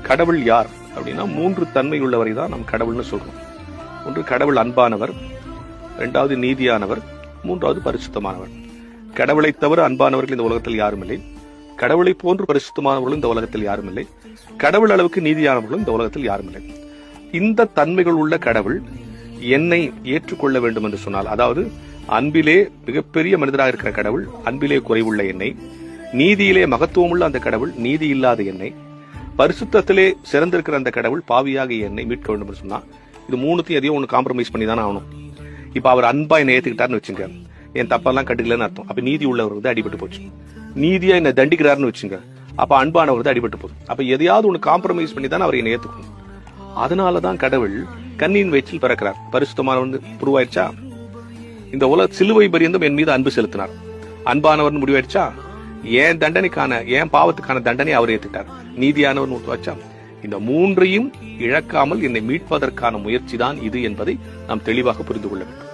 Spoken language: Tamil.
கடவுள் யார் அப்படின்னா 3 தன்மை உள்ளவரை தான் நாம் கடவுள்னு சொல்றோம். ஒன்று கடவுள் அன்பானவர், 2வது நீதியானவர், 3வது பரிசுத்தமானவர். கடவுளை தவிர அன்பானவர்கள் இந்த உலகத்தில் யாரும் இல்லை. கடவுளை போன்று பரிசுத்தமானவர்களும் இந்த உலகத்தில் யாரும் இல்லை. கடவுள் அளவுக்கு நீதியானவர்களும் இந்த உலகத்தில் யாரும் இல்லை. இந்த தன்மைகள் உள்ள கடவுள் என்னை ஏற்றுக்கொள்ள வேண்டும் என்று சொன்னால், அதாவது அன்பிலே மிகப்பெரிய மனிதராக இருக்கிற கடவுள் அன்பிலே குறைவுள்ள என்னை, நீதியிலே மகத்துவமுள்ள அந்த கடவுள் நீதி இல்லாத என்னை, பரிசுத்தத்திலே சிறந்திருக்கிற அந்த கடவுள் பாவியாகிய என்னை மீட்க வேண்டும் என்று சொன்னா, இது 3த்தையும் எதையும் ஒன்று காம்ப்ரமைஸ் பண்ணி தானே ஆகணும். இப்ப அவர் அன்பா என்னை ஏத்துக்கிட்டாருன்னு வச்சுங்க, என் தப்பெல்லாம் கண்டுக்கலன்னு அர்த்தம். அப்ப நீதி உள்ளவர் வந்து அடிபட்டு போச்சு. நீதியா என்ன தண்டிக்கிறாருன்னு வச்சுங்க, அப்ப அன்பானவர் வந்து அடிபட்டு போகுது. அப்ப எதையாவது ஒன்று காம்ப்ரமைஸ் பண்ணி தான் அவர் என்னை ஏத்துக்கணும். அதனாலதான் கடவுள் கண்ணியின் வயிற்றில் பிறக்கிறார். பரிசுத்தமானவர் உருவாயிருச்சா, இந்த உலக சிலுவை பரியந்தம் என் மீது அன்பு செலுத்தினார். அன்பானவர் முடிவாயிடுச்சா, என் தண்டனைக்கான என் பாவத்துக்கான தண்டனை அவர் ஏத்துட்டார். நீதியானவர் உருவாச்சா, இந்த 3ஐயும் இழக்காமல் என்னை மீட்பதற்கான முயற்சி தான் இது என்பதை நாம் தெளிவாக புரிந்து கொள்ள வேண்டும்.